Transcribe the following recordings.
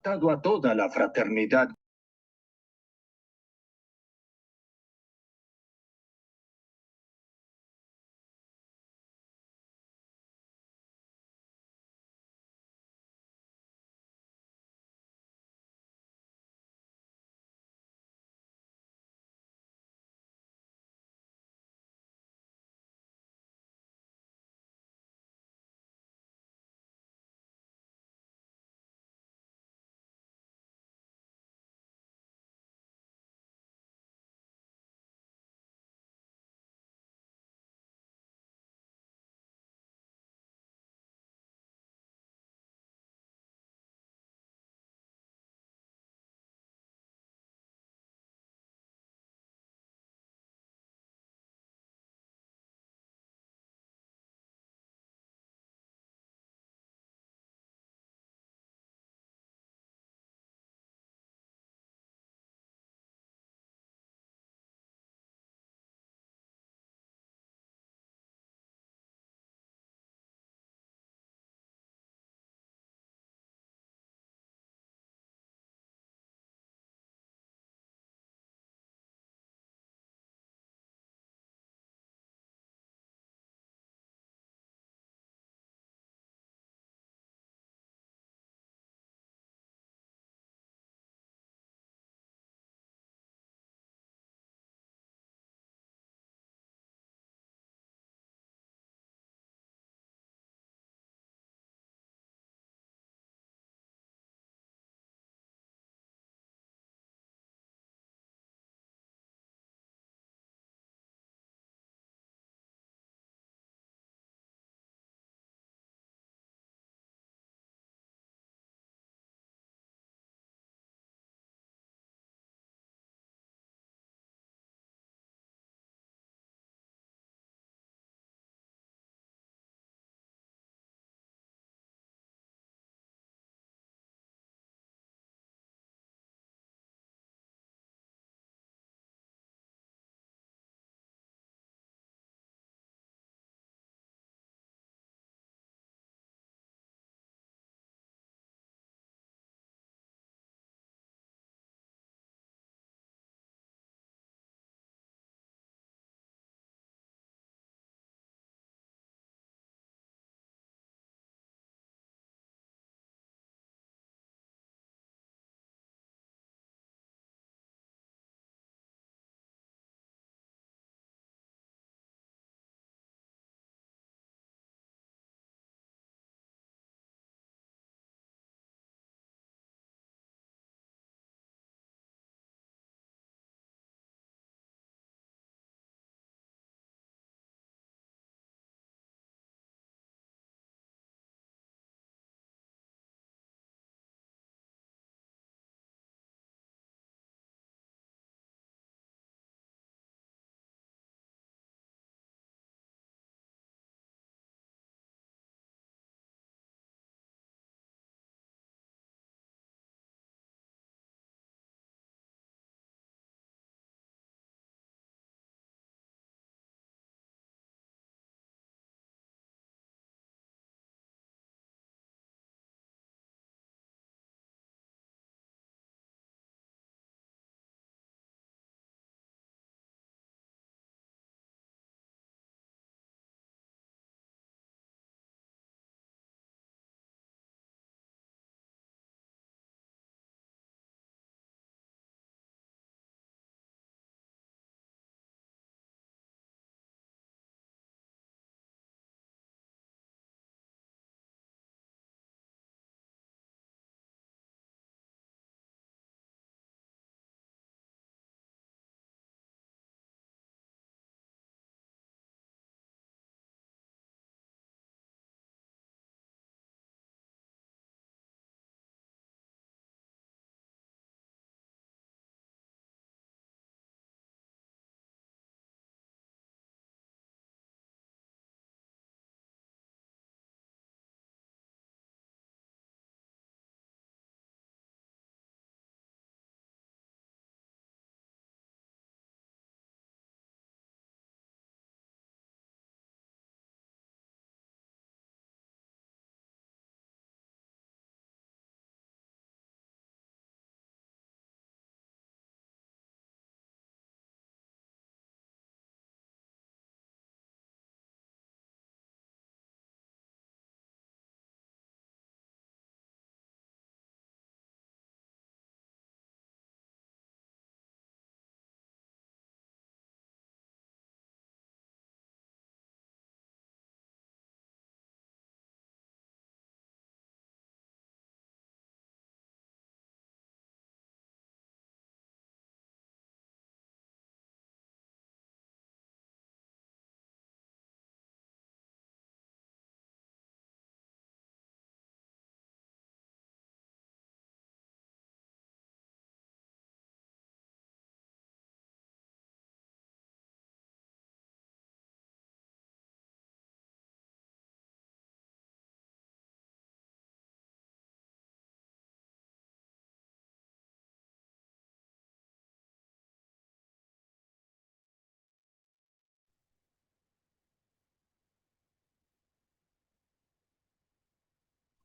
dado a toda la fraternidad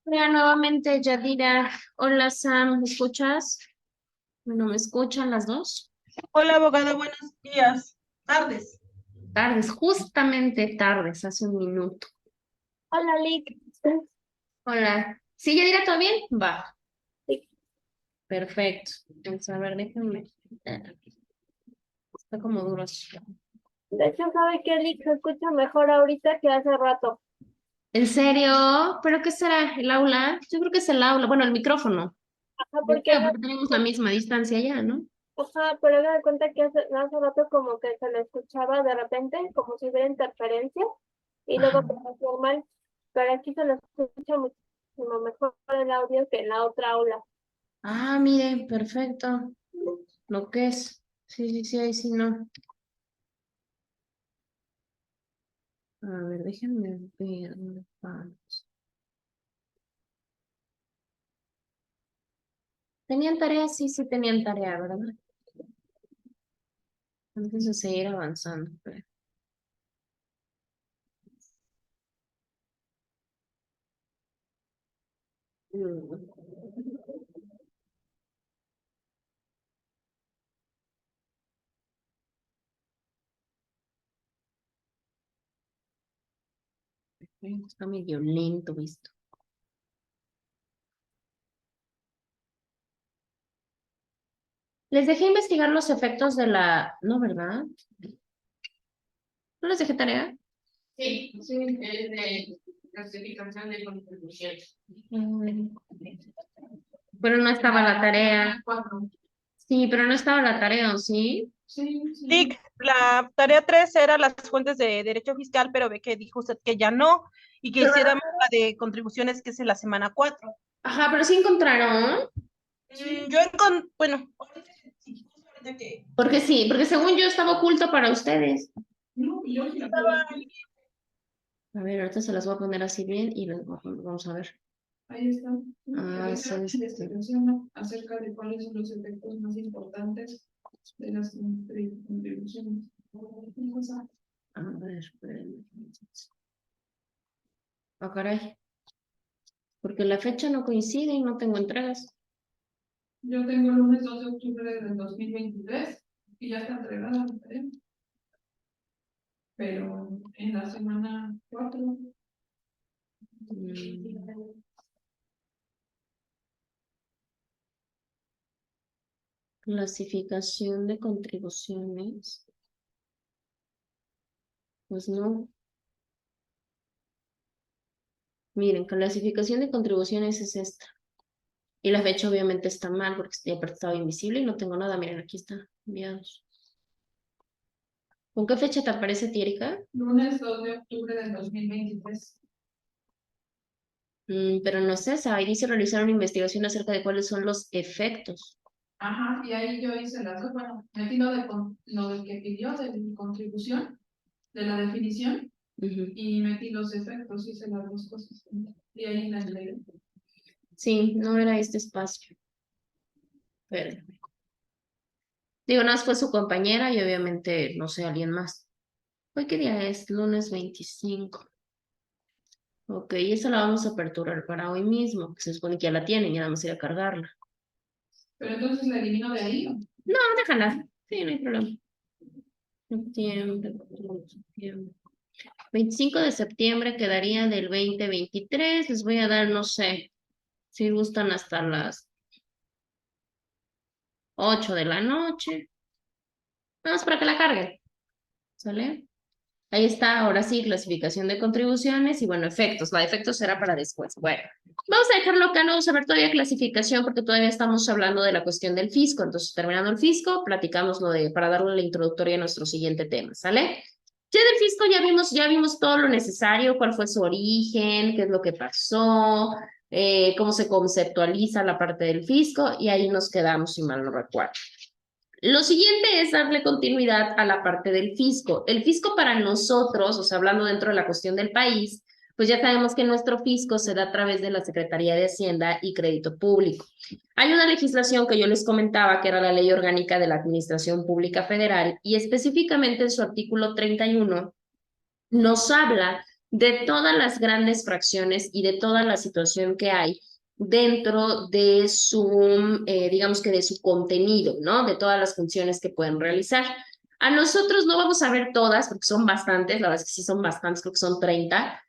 Hola nuevamente, Yadira. Hola, Sam, ¿me escuchas? No me escuchan las dos. Hola, abogada, buenos días, tardes. Tardes, justamente tardes, hace un minuto. Hola, Lick. Hola. ¿Sí, Yadira, todo bien? Va, Sí. perfecto. Vamos a ver, déjenme. Está como duro así. De hecho, ¿sabe qué, Lick? Se escucha mejor ahorita que hace rato. ¿En serio? ¿Pero qué será? ¿El aula? Yo creo que es el aula. Bueno, el micrófono. Ajá, Yo porque, creo, porque tenemos la misma distancia ya, ¿no? ajá, pero haga de cuenta que hace rato como que se le escuchaba de repente, como si hubiera interferencia, y luego Ajá. pues, normal. Pero aquí se le escucha muchísimo mejor el audio que en la otra aula. Ah, mire, perfecto. Lo que es. Sí, sí, sí, ahí sí no. A ver, déjenme ver. ¿Dónde vamos? ¿Tenían tarea? Sí, sí tenían tarea, ¿verdad? Antes de seguir avanzando. Está medio lento visto. Les dejé investigar los efectos de la... No, ¿verdad? ¿No les dejé tarea? Sí, sí, es de clasificación de contribuciones. Mm. Pero no estaba la tarea. Cuatro. Sí, pero no estaba la tarea, ¿o sí? Sí, sí. Lick, la tarea 3 era las fuentes de derecho fiscal, pero ve que dijo usted que ya no, y que hiciéramos la de contribuciones, que es en la semana 4. Ajá, pero sí encontraron. Bueno, ahorita que Porque sí, porque según yo estaba oculto para ustedes. No, yo sí la estaba puedo. A ver, ahorita se las voy a poner así bien y vamos a ver. Ahí está. Ah, Es una sí. investigación acerca de cuáles son los efectos más importantes de las contribuciones. A ver, espérenme. Ah, caray. Porque la fecha no coincide y no tengo entregas. Yo tengo el lunes 2 de octubre del 2023 y ya está entregada la tarea. Pero en la semana 4. Mm, Clasificación de contribuciones. Pues no. Miren, clasificación de contribuciones es esta. Y la fecha obviamente está mal porque aparte estaba invisible y no tengo nada. Miren, aquí está, enviados. ¿Con qué fecha te aparece, Tiérica? Lunes 2 de octubre del 2023. Pero no es esa. Ahí dice realizar una investigación acerca de cuáles son los efectos. Ajá, y ahí yo hice las dos. Bueno, metí lo del que pidió de mi contribución, de la definición, Ujú. y metí los efectos, hice las dos cosas. Y ahí las leí. Sí, no era este espacio. Pero, digo, nada más fue su compañera y obviamente, no sé, alguien más. ¿Hoy qué día es? Lunes 25. Ok, esa la vamos a aperturar para hoy mismo. Se supone que ya la tienen, ya nada más ir a cargarla. Pero entonces la elimino de ahí. No, déjala. Sí, no hay problema. Septiembre, octubre, septiembre. 25 de septiembre quedaría del 2023. Les voy a dar, no sé, si gustan hasta las 8 de la noche. Vamos para que la carguen. ¿Sale? Ahí está, ahora sí, clasificación de contribuciones y bueno, efectos. La de efectos será para después. Bueno, vamos a dejarlo acá, no vamos a ver todavía clasificación porque todavía estamos hablando de la cuestión del fisco. Entonces, terminando el fisco, platicamos lo de, para darle la introductoria a nuestro siguiente tema, ¿sale? Ya del fisco ya vimos todo lo necesario, cuál fue su origen, qué es lo que pasó, cómo se conceptualiza la parte del fisco y ahí nos quedamos, si mal no recuerdo. Lo siguiente es darle continuidad a la parte del fisco. El fisco para nosotros, o sea, hablando dentro de la cuestión del país, pues ya sabemos que nuestro fisco se da a través de la Secretaría de Hacienda y Crédito Público. Hay una legislación que yo les comentaba, que era la Ley Orgánica de la Administración Pública Federal, y específicamente en su artículo 31 nos habla de todas las grandes fracciones y de toda la situación que hay dentro de su, digamos que de su contenido, ¿no? De todas las funciones que pueden realizar. A nosotros no vamos a ver todas, porque son bastantes, la verdad es que sí son bastantes, creo que son 30.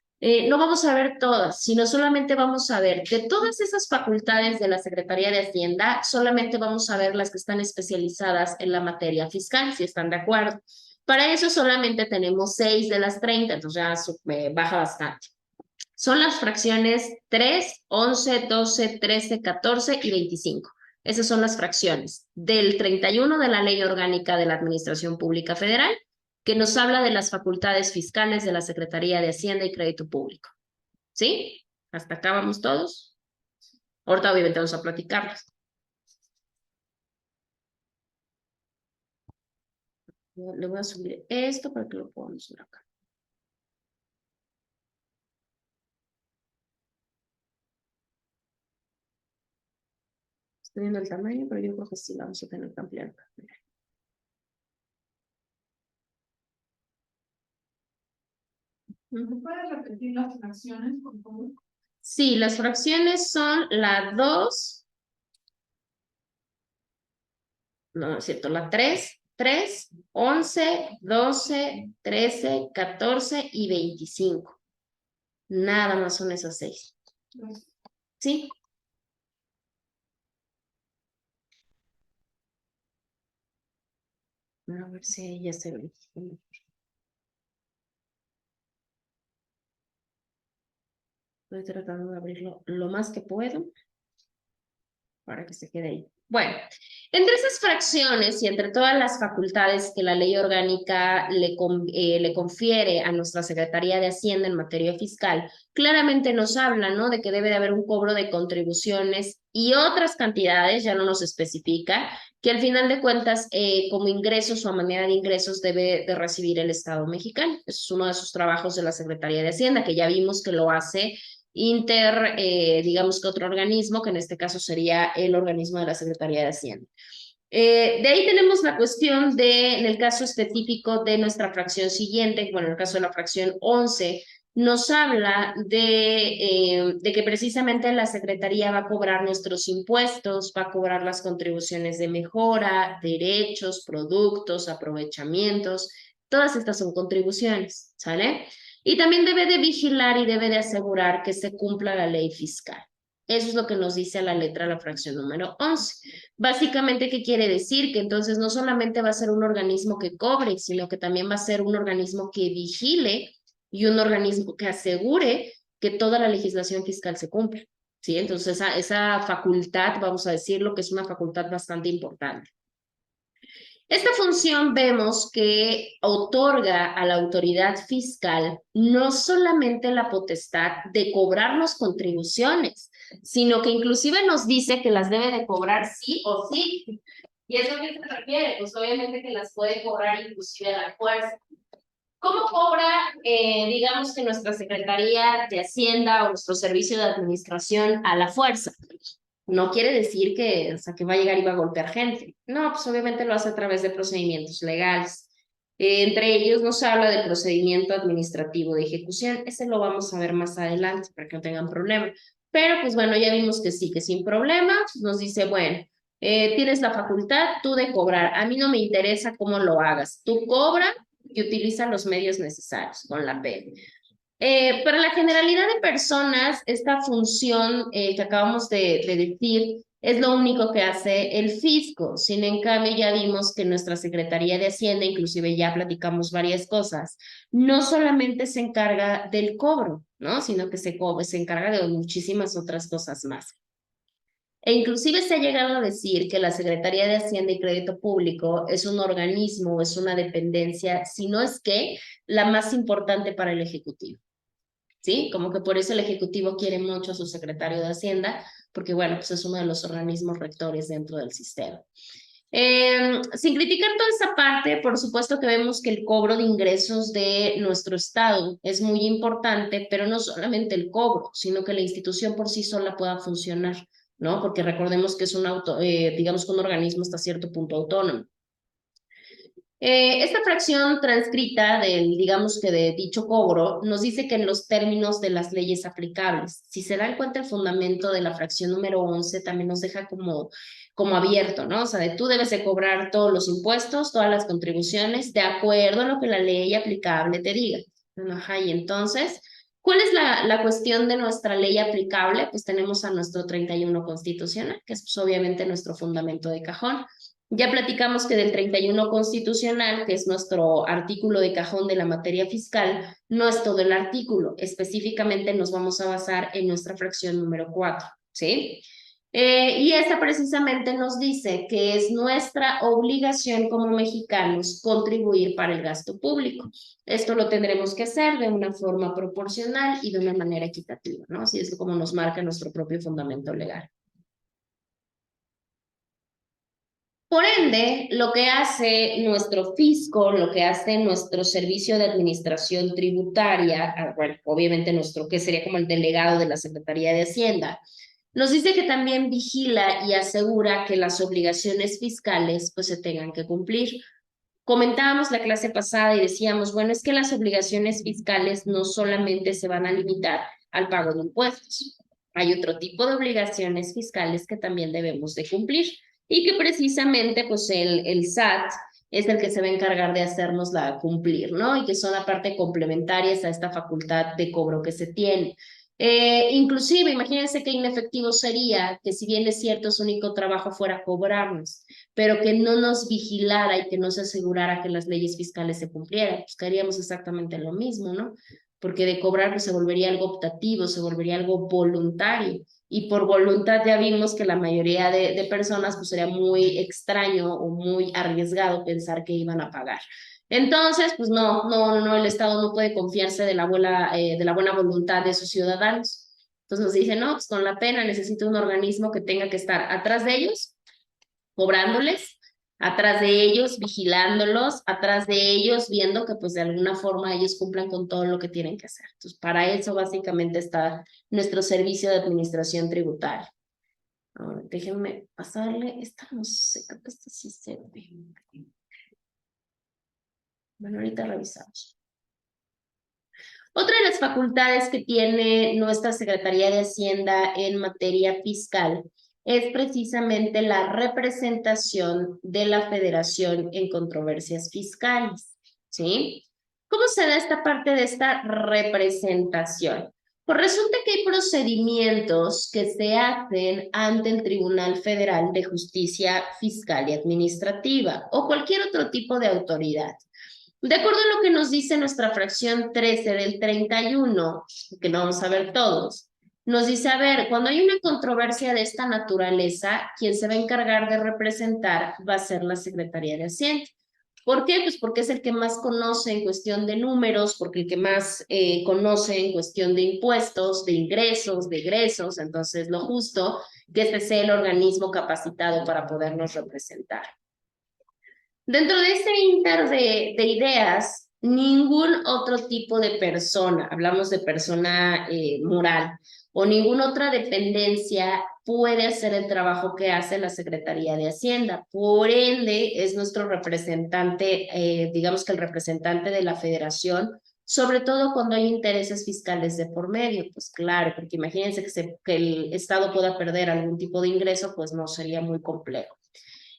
No vamos a ver todas, sino solamente vamos a ver de todas esas facultades de la Secretaría de Hacienda, solamente vamos a ver las que están especializadas en la materia fiscal, si están de acuerdo. Para eso solamente tenemos 6 de las 30, entonces ya baja bastante. Son las fracciones 3, 11, 12, 13, 14 y 25. Esas son las fracciones del 31 de la Ley Orgánica de la Administración Pública Federal, que nos habla de las facultades fiscales de la Secretaría de Hacienda y Crédito Público. ¿Sí? ¿Hasta acá vamos todos? Ahorita obviamente vamos a platicarlas. Le voy a subir esto para que lo podamos ver acá. Estoy viendo el tamaño, pero yo creo que sí vamos a tener que ampliar. ¿Puedes repetir las fracciones, por favor? Sí, las fracciones son la 2, no es cierto, la 3, 11, 12, 13, 14 y 25. Nada más son esas 6. ¿Sí? A ver si ya se ve. Estoy tratando de abrirlo lo más que puedo para que se quede ahí. Bueno, entre esas fracciones y entre todas las facultades que la ley orgánica le confiere a nuestra Secretaría de Hacienda en materia fiscal, claramente nos habla, ¿no?, de que debe de haber un cobro de contribuciones y otras cantidades, ya no nos especifica, que al final de cuentas, como ingresos o a manera de ingresos debe de recibir el Estado mexicano. Eso es uno de sus trabajos de la Secretaría de Hacienda, que ya vimos que lo hace digamos que otro organismo, que en este caso sería el organismo de la Secretaría de Hacienda. De ahí tenemos la cuestión en el caso específico de nuestra fracción siguiente, bueno, en el caso de la fracción 11, nos habla de que precisamente la Secretaría va a cobrar nuestros impuestos, va a cobrar las contribuciones de mejora, derechos, productos, aprovechamientos, todas estas son contribuciones, ¿sale? Y también debe de vigilar y debe de asegurar que se cumpla la ley fiscal. Eso es lo que nos dice a la letra la fracción número 11. Básicamente, ¿qué quiere decir? Que entonces no solamente va a ser un organismo que cobre, sino que también va a ser un organismo que vigile y un organismo que asegure que toda la legislación fiscal se cumpla. ¿Sí? Entonces, esa facultad, vamos a decirlo, que es una facultad bastante importante. Esta función vemos que otorga a la autoridad fiscal no solamente la potestad de cobrarnos contribuciones, sino que inclusive nos dice que las debe de cobrar sí o sí. ¿Y eso a qué se refiere? Pues obviamente que las puede cobrar inclusive a la fuerza. ¿Cómo cobra, digamos que nuestra Secretaría de Hacienda o nuestro servicio de administración a la fuerza? No quiere decir que, o sea, que va a llegar y va a golpear gente. No, pues obviamente lo hace a través de procedimientos legales. Entre ellos nos habla del procedimiento administrativo de ejecución. Ese lo vamos a ver más adelante para que no tengan problema. Pero pues bueno, ya vimos que sí, que sin problema nos dice, bueno, tienes la facultad tú de cobrar. A mí no me interesa cómo lo hagas. Tú cobra y utiliza los medios necesarios con la P. Para la generalidad de personas, esta función que acabamos de decir es lo único que hace el fisco. Sin en cambio, ya vimos que nuestra Secretaría de Hacienda, inclusive ya platicamos varias cosas, no solamente se encarga del cobro, ¿no? Sino que se encarga de muchísimas otras cosas más. E inclusive se ha llegado a decir que la Secretaría de Hacienda y Crédito Público es un organismo, es una dependencia, si no es que la más importante para el Ejecutivo. ¿Sí? Como que por eso el Ejecutivo quiere mucho a su secretario de Hacienda, porque bueno, pues es uno de los organismos rectores dentro del sistema. Sin criticar toda esa parte, por supuesto que vemos que el cobro de ingresos de nuestro Estado es muy importante, pero no solamente el cobro, sino que la institución por sí sola pueda funcionar, ¿no? Porque recordemos que es digamos que un organismo hasta cierto punto autónomo. Esta fracción transcrita del, digamos que de dicho cobro, nos dice que en los términos de las leyes aplicables, si se dan cuenta el fundamento de la fracción número 11, también nos deja como abierto, ¿no? O sea, de tú debes de cobrar todos los impuestos, todas las contribuciones, de acuerdo a lo que la ley aplicable te diga. Ajá, y entonces, ¿cuál es la cuestión de nuestra ley aplicable? Pues tenemos a nuestro 31 constitucional, que es pues, obviamente nuestro fundamento de cajón. Ya platicamos que del 31 constitucional, que es nuestro artículo de cajón de la materia fiscal, no es todo el artículo. Específicamente nos vamos a basar en nuestra fracción número 4, ¿sí? Y esta precisamente nos dice que es nuestra obligación como mexicanos contribuir para el gasto público. Esto lo tendremos que hacer de una forma proporcional y de una manera equitativa, ¿no? Así es como nos marca nuestro propio fundamento legal. Por ende, lo que hace nuestro fisco, lo que hace nuestro servicio de administración tributaria, bueno, obviamente nuestro, que sería como el delegado de la Secretaría de Hacienda, nos dice que también vigila y asegura que las obligaciones fiscales pues se tengan que cumplir. Comentábamos la clase pasada y decíamos, bueno, es que las obligaciones fiscales no solamente se van a limitar al pago de impuestos. Hay otro tipo de obligaciones fiscales que también debemos de cumplir y que precisamente pues el SAT es el que se va a encargar de hacérnosla cumplir, ¿no? Y que son aparte complementarias a esta facultad de cobro que se tiene. Inclusive, imagínense qué inefectivo sería que si bien es cierto su único trabajo fuera cobrarnos, pero que no nos vigilara y que no se asegurara que las leyes fiscales se cumplieran, pues haríamos exactamente lo mismo, ¿no? Porque de cobrar pues, se volvería algo optativo, se volvería algo voluntario, y por voluntad ya vimos que la mayoría de personas pues sería muy extraño o muy arriesgado pensar que iban a pagar. Entonces, pues no, el Estado no puede confiarse de la buena voluntad de sus ciudadanos. Entonces nos dicen, no, pues con la pena necesito un organismo que tenga que estar atrás de ellos cobrándoles, atrás de ellos, vigilándolos, atrás de ellos, viendo que pues de alguna forma ellos cumplan con todo lo que tienen que hacer. Entonces, para eso básicamente está nuestro servicio de administración tributaria. Ahora, déjenme pasarle, esta no sé, creo que esta sí se ve. Bueno, ahorita revisamos. Otra de las facultades que tiene nuestra Secretaría de Hacienda en materia fiscal es precisamente la representación de la Federación en controversias fiscales, ¿sí? ¿Cómo se da esta parte de esta representación? Pues resulta que hay procedimientos que se hacen ante el Tribunal Federal de Justicia Fiscal y Administrativa o cualquier otro tipo de autoridad. De acuerdo a lo que nos dice nuestra fracción 13 del 31, que no vamos a ver todos, nos dice, a ver, cuando hay una controversia de esta naturaleza, quien se va a encargar de representar va a ser la Secretaría de Hacienda. ¿Por qué? Pues porque es el que más conoce en cuestión de números, porque el que más conoce en cuestión de impuestos, de ingresos, de egresos, entonces lo justo que este sea el organismo capacitado para podernos representar. Dentro de ese inter de ideas, ningún otro tipo de persona, hablamos de persona moral, o ninguna otra dependencia puede hacer el trabajo que hace la Secretaría de Hacienda. Por ende, es nuestro representante, digamos que el representante de la Federación, sobre todo cuando hay intereses fiscales de por medio. Pues claro, porque imagínense que el Estado pueda perder algún tipo de ingreso, pues no sería muy complejo.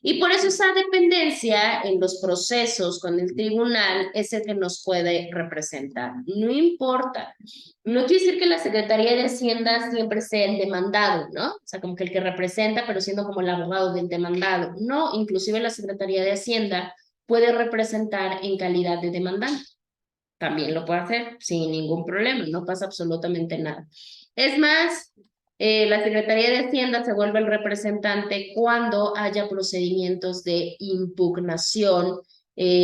Y por eso esa dependencia en los procesos con el tribunal es el que nos puede representar. No importa. No quiere decir que la Secretaría de Hacienda siempre sea el demandado, ¿no? O sea, como que el que representa, pero siendo como el abogado del demandado. No, inclusive la Secretaría de Hacienda puede representar en calidad de demandante. También lo puede hacer sin ningún problema, no pasa absolutamente nada. Es más, la Secretaría de Hacienda se vuelve el representante cuando haya procedimientos de impugnación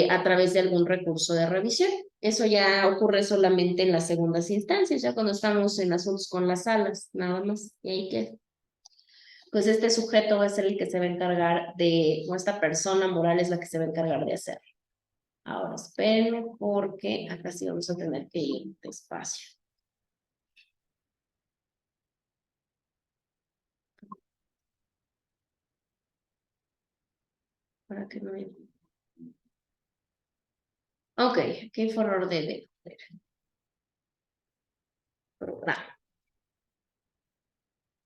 a través de algún recurso de revisión. Eso ya ocurre solamente en las segundas instancias, ya cuando estamos en asuntos con las salas, nada más, y ahí queda. Pues este sujeto va a ser el que se va a encargar de, o esta persona moral es la que se va a encargar de hacerlo. Ahora espérenme porque acá sí vamos a tener que ir despacio. Para que no haya... Ok, aquí fue error de programa.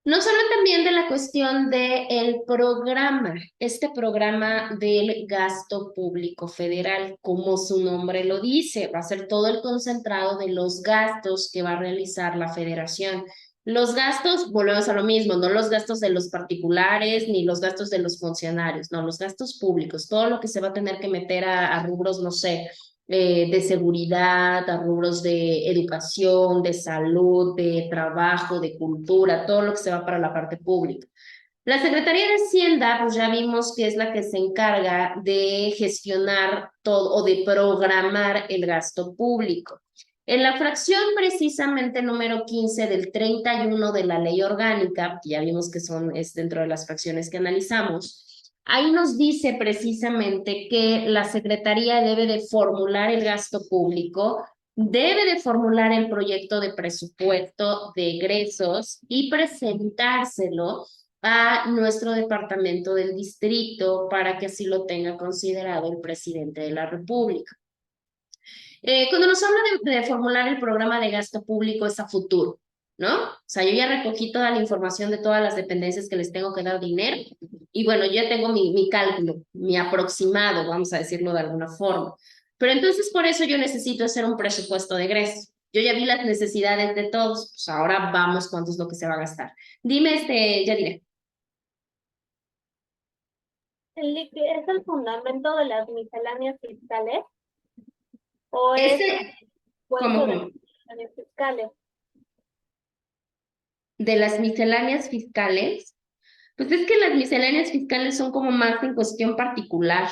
Nos hablan también de la cuestión del programa, este programa del gasto público federal, como su nombre lo dice, va a ser todo el concentrado de los gastos que va a realizar la federación. Los gastos, volvemos a lo mismo, no los gastos de los particulares ni los gastos de los funcionarios, no, los gastos públicos, todo lo que se va a tener que meter a rubros, no sé, de seguridad, a rubros de educación, de salud, de trabajo, de cultura, todo lo que se va para la parte pública. La Secretaría de Hacienda, pues ya vimos que es la que se encarga de gestionar todo o de programar el gasto público. En la fracción precisamente número 15 del 31 de la ley orgánica, que ya vimos que es dentro de las fracciones que analizamos, ahí nos dice precisamente que la Secretaría debe de formular el gasto público, debe de formular el proyecto de presupuesto de egresos y presentárselo a nuestro departamento del distrito para que así lo tenga considerado el presidente de la República. Cuando nos habla de formular el programa de gasto público es a futuro, ¿no? O sea, yo ya recogí toda la información de todas las dependencias que les tengo que dar dinero y bueno, yo ya tengo mi cálculo, mi aproximado, vamos a decirlo de alguna forma. Pero entonces por eso yo necesito hacer un presupuesto de egresos. Yo ya vi las necesidades de todos, pues ahora vamos cuánto es lo que se va a gastar. Dime, ya diré. ¿Es el fundamento de las misceláneas fiscales? ¿O es ¿Cómo? de las misceláneas fiscales? De las misceláneas fiscales, pues es que las misceláneas fiscales son como más en cuestión particular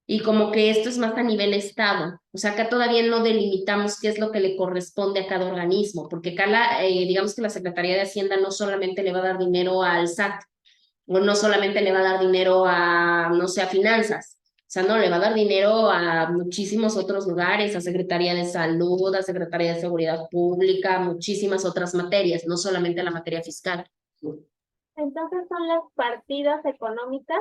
y como que esto es más a nivel estado. O sea, acá todavía no delimitamos qué es lo que le corresponde a cada organismo, porque acá digamos que la Secretaría de Hacienda no solamente le va a dar dinero al SAT, o no solamente le va a dar dinero a, no sé, a finanzas. O sea, no, le va a dar dinero a muchísimos otros lugares, a Secretaría de Salud, a Secretaría de Seguridad Pública, muchísimas otras materias, no solamente la materia fiscal. Entonces son las partidas económicas.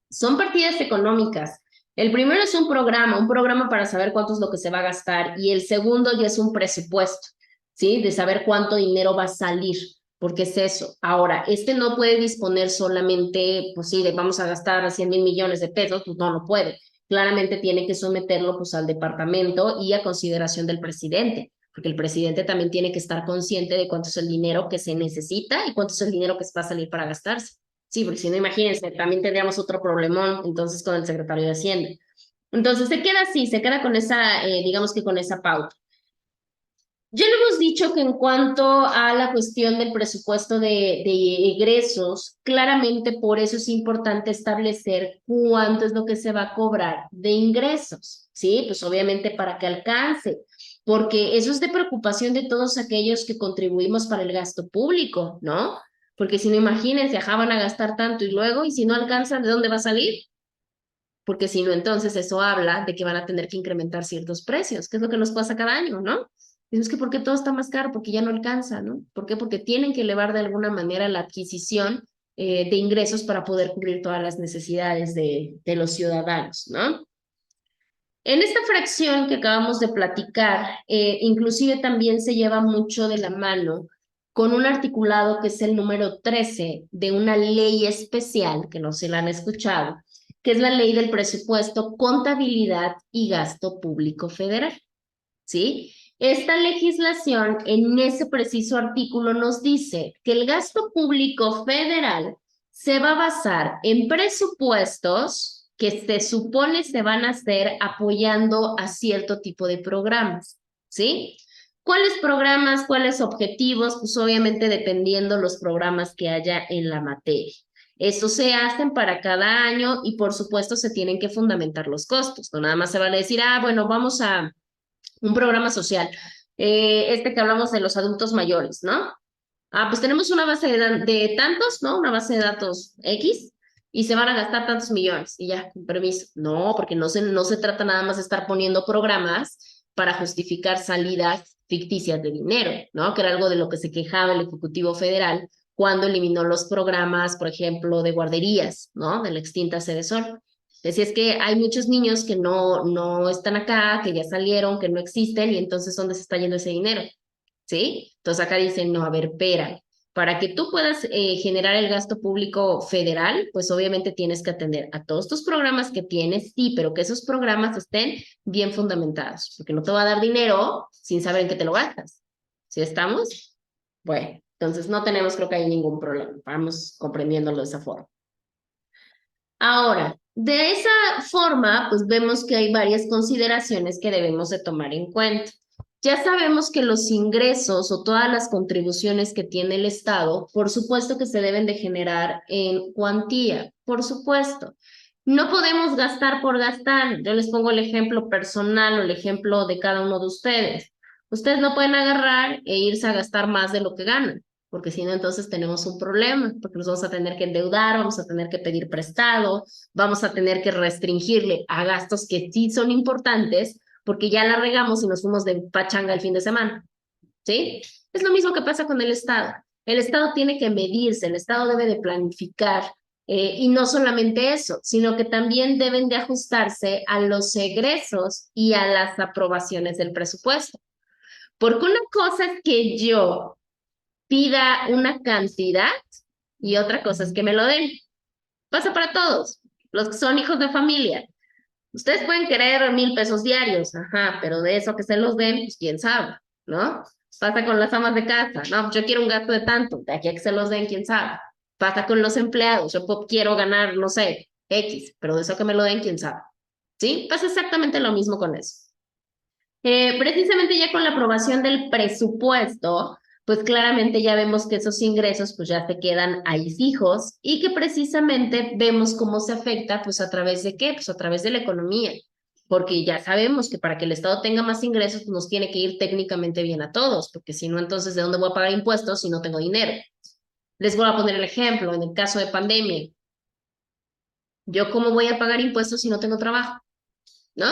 Son partidas económicas. El primero es un programa para saber cuánto es lo que se va a gastar, y el segundo ya es un presupuesto, ¿sí? De saber cuánto dinero va a salir, porque es eso. Ahora, este no puede disponer solamente, pues sí, de vamos a gastar 100,000 millones de pesos, pues no puede. Claramente tiene que someterlo pues al departamento y a consideración del presidente, porque el presidente también tiene que estar consciente de cuánto es el dinero que se necesita y cuánto es el dinero que va a salir para gastarse. Sí, porque si no, imagínense, también tendríamos otro problemón entonces con el secretario de Hacienda. Entonces se queda así, se queda con esa, digamos que con esa pauta. Ya lo hemos dicho que en cuanto a la cuestión del presupuesto de egresos, claramente por eso es importante establecer cuánto es lo que se va a cobrar de ingresos, ¿sí? Pues obviamente para que alcance, porque eso es de preocupación de todos aquellos que contribuimos para el gasto público, ¿no? Porque si no, imagínense, ajá, van a gastar tanto y luego, y si no alcanzan, ¿de dónde va a salir? Porque si no, entonces eso habla de que van a tener que incrementar ciertos precios, que es lo que nos pasa cada año, ¿no? Es que ¿por qué todo está más caro? Porque ya no alcanza, ¿no? ¿Por qué? Porque tienen que elevar de alguna manera la adquisición de ingresos para poder cubrir todas las necesidades de los ciudadanos, ¿no? En esta fracción que acabamos de platicar, inclusive también se lleva mucho de la mano con un articulado que es el número 13 de una ley especial, que no se la han escuchado, que es la Ley del Presupuesto, Contabilidad y Gasto Público Federal, ¿sí? Esta legislación en ese preciso artículo nos dice que el gasto público federal se va a basar en presupuestos que se supone se van a hacer apoyando a cierto tipo de programas, ¿sí? ¿Cuáles programas, cuáles objetivos? Pues obviamente dependiendo los programas que haya en la materia. Eso se hacen para cada año y por supuesto se tienen que fundamentar los costos. No nada más se vale decir, bueno, vamos a un programa social, que hablamos de los adultos mayores, ¿no? Pues tenemos una base de tantos, ¿no? Una base de datos X y se van a gastar tantos millones y ya, con permiso. No, porque no se trata nada más de estar poniendo programas para justificar salidas ficticias de dinero, ¿no? Que era algo de lo que se quejaba el Ejecutivo Federal cuando eliminó los programas, por ejemplo, de guarderías, ¿no? De la extinta Sede Sol. Decía, es que hay muchos niños que no están acá, que ya salieron, que no existen, y entonces, ¿dónde se está yendo ese dinero? ¿Sí? Entonces acá dicen, no, a ver, espera, para que tú puedas generar el gasto público federal, pues obviamente tienes que atender a todos tus programas que tienes, sí, pero que esos programas estén bien fundamentados, porque no te va a dar dinero sin saber en qué te lo gastas. ¿Sí estamos? Bueno, entonces no tenemos, creo que hay ningún problema, vamos comprendiéndolo de esa forma. Ahora, de esa forma, pues vemos que hay varias consideraciones que debemos de tomar en cuenta. Ya sabemos que los ingresos o todas las contribuciones que tiene el Estado, por supuesto que se deben de generar en cuantía, por supuesto. No podemos gastar por gastar. Yo les pongo el ejemplo personal o el ejemplo de cada uno de ustedes. Ustedes no pueden agarrar e irse a gastar más de lo que ganan, porque si no, entonces tenemos un problema, porque nos vamos a tener que endeudar, vamos a tener que pedir prestado, vamos a tener que restringirle a gastos que sí son importantes, porque ya la regamos y nos fuimos de pachanga el fin de semana, ¿sí? Es lo mismo que pasa con el Estado. El Estado tiene que medirse, el Estado debe de planificar, y no solamente eso, sino que también deben de ajustarse a los egresos y a las aprobaciones del presupuesto. Porque una cosa es que yo pida una cantidad y otra cosa es que me lo den. Pasa para todos, los que son hijos de familia. Ustedes pueden querer 1,000 pesos diarios, ajá, pero de eso que se los den, pues quién sabe, ¿no? Pasa con las amas de casa, no, yo quiero un gasto de tanto, de aquí a que se los den, quién sabe. Pasa con los empleados, yo quiero ganar, no sé, X, pero de eso que me lo den, quién sabe. ¿Sí? Pasa exactamente lo mismo con eso. Precisamente ya con la aprobación del presupuesto, pues claramente ya vemos que esos ingresos pues ya se quedan ahí fijos y que precisamente vemos cómo se afecta pues a través de qué, pues a través de la economía, porque ya sabemos que para que el Estado tenga más ingresos pues nos tiene que ir técnicamente bien a todos, porque si no entonces ¿de dónde voy a pagar impuestos si no tengo dinero? Les voy a poner el ejemplo, en el caso de pandemia, ¿yo cómo voy a pagar impuestos si no tengo trabajo? ¿No?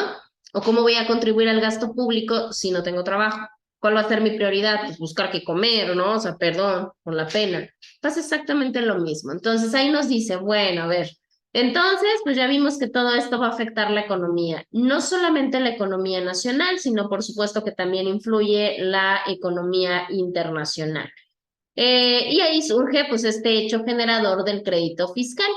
¿O cómo voy a contribuir al gasto público si no tengo trabajo? ¿Cuál va a ser mi prioridad? Pues buscar qué comer, ¿no? O sea, perdón, con la pena. Pasa exactamente lo mismo. Entonces ahí nos dice, bueno, a ver, entonces pues ya vimos que todo esto va a afectar la economía. No solamente la economía nacional, sino por supuesto que también influye la economía internacional. Y ahí surge pues este hecho generador del crédito fiscal.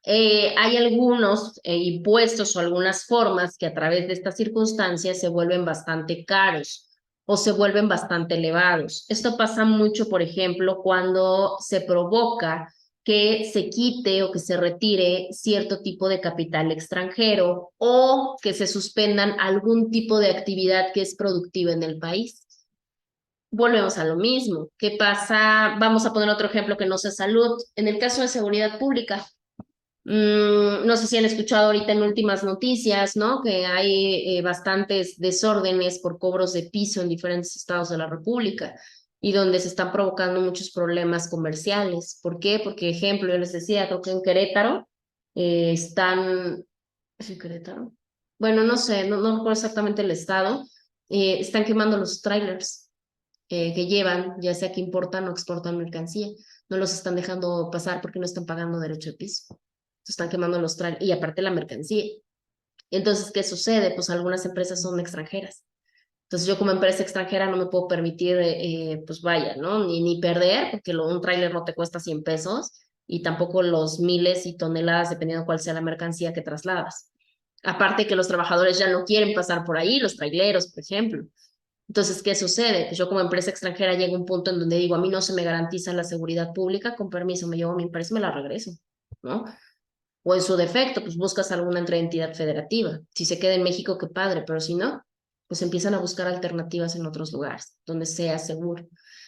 Hay algunos impuestos o algunas formas que a través de estas circunstancias se vuelven bastante caros o se vuelven bastante elevados. Esto pasa mucho, por ejemplo, cuando se provoca que se quite o que se retire cierto tipo de capital extranjero o que se suspendan algún tipo de actividad que es productiva en el país. Volvemos a lo mismo. ¿Qué pasa? Vamos a poner otro ejemplo que no sea salud. En el caso de seguridad pública, no sé si han escuchado ahorita en últimas noticias, ¿no? Que hay bastantes desórdenes por cobros de piso en diferentes estados de la República y donde se están provocando muchos problemas comerciales. ¿Por qué? Porque, ejemplo, yo les decía, creo que en Querétaro están... ¿Es en Querétaro? Bueno, no sé, no recuerdo exactamente el estado. Están quemando los trailers que llevan, ya sea que importan o exportan mercancía. No los están dejando pasar porque no están pagando derecho de piso. Se están quemando los trailers y aparte la mercancía. Entonces, ¿qué sucede? Pues algunas empresas son extranjeras. Entonces yo como empresa extranjera no me puedo permitir, pues vaya, ¿no? Ni perder, porque un tráiler no te cuesta 100 pesos y tampoco los miles y toneladas, dependiendo cuál sea la mercancía que trasladas. Aparte que los trabajadores ya no quieren pasar por ahí, los traileros, por ejemplo. Entonces, ¿qué sucede? Que yo como empresa extranjera llego a un punto en donde digo, a mí no se me garantiza la seguridad pública, con permiso, me llevo mi empresa y me la regreso, ¿no? O en su defecto, pues buscas alguna otra entidad federativa. Si se queda en México, qué padre, pero si no, pues empiezan a buscar alternativas en otros lugares, donde sea seguro.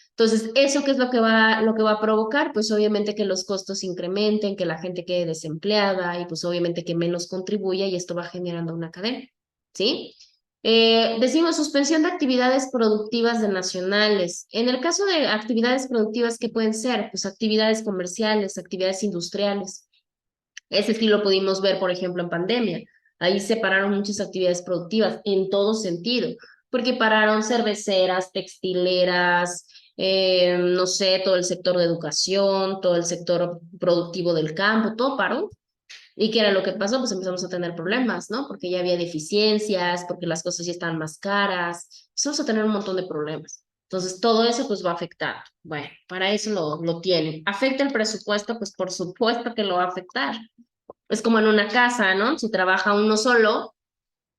Entonces, ¿eso qué es lo que va a provocar? Pues obviamente que los costos incrementen, que la gente quede desempleada y pues obviamente que menos contribuya y esto va generando una cadena, ¿sí? Decimos suspensión de actividades productivas de nacionales. En el caso de actividades productivas, ¿qué pueden ser? Pues actividades comerciales, actividades industriales. Ese sí lo pudimos ver, por ejemplo, en pandemia. Ahí se pararon muchas actividades productivas en todo sentido, porque pararon cerveceras, textileras, no sé, todo el sector de educación, todo el sector productivo del campo, todo paró. ¿Y qué era lo que pasó? Pues empezamos a tener problemas, ¿no? Porque ya había deficiencias, porque las cosas ya estaban más caras, empezamos a tener un montón de problemas. Entonces, todo eso pues va a afectar. Bueno, para eso lo tienen. ¿Afecta el presupuesto? Pues por supuesto que lo va a afectar. Es como en una casa, ¿no? Si trabaja uno solo,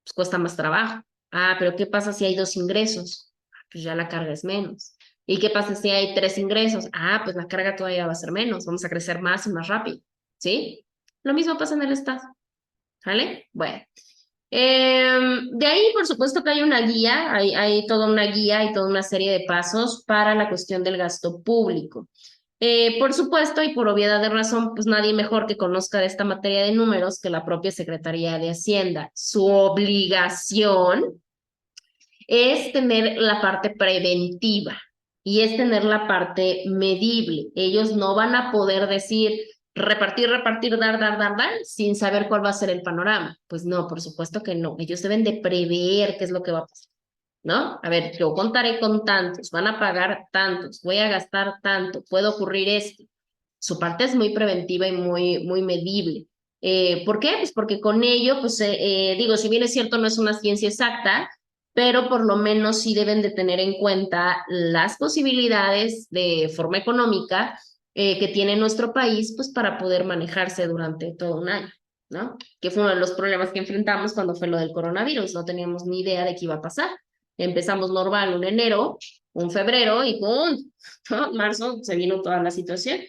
pues cuesta más trabajo. Ah, pero ¿qué pasa si hay 2 ingresos? Pues ya la carga es menos. ¿Y qué pasa si hay 3 ingresos? Ah, pues la carga todavía va a ser menos, vamos a crecer más y más rápido, ¿sí? Lo mismo pasa en el Estado, ¿vale? Bueno. De ahí, por supuesto que hay una guía, hay toda una guía y toda una serie de pasos para la cuestión del gasto público. Por supuesto, y por obviedad de razón, pues nadie mejor que conozca de esta materia de números que la propia Secretaría de Hacienda. Su obligación es tener la parte preventiva y es tener la parte medible. Ellos no van a poder decir repartir, dar, sin saber cuál va a ser el panorama. Pues no, por supuesto que no. Ellos deben de prever qué es lo que va a pasar, ¿no? A ver, yo contaré con tantos, van a pagar tantos, voy a gastar tanto, puede ocurrir esto. Su parte es muy preventiva y muy medible. ¿Por qué? Pues porque con ello, pues digo, si bien es cierto, no es una ciencia exacta, pero por lo menos sí deben de tener en cuenta las posibilidades de forma económica que tiene nuestro país, pues para poder manejarse durante todo un año, ¿no? Que fue uno de los problemas que enfrentamos cuando fue lo del coronavirus, no teníamos ni idea de qué iba a pasar. Empezamos normal un enero, un febrero y ¡pum! ¿No? Marzo se vino toda la situación.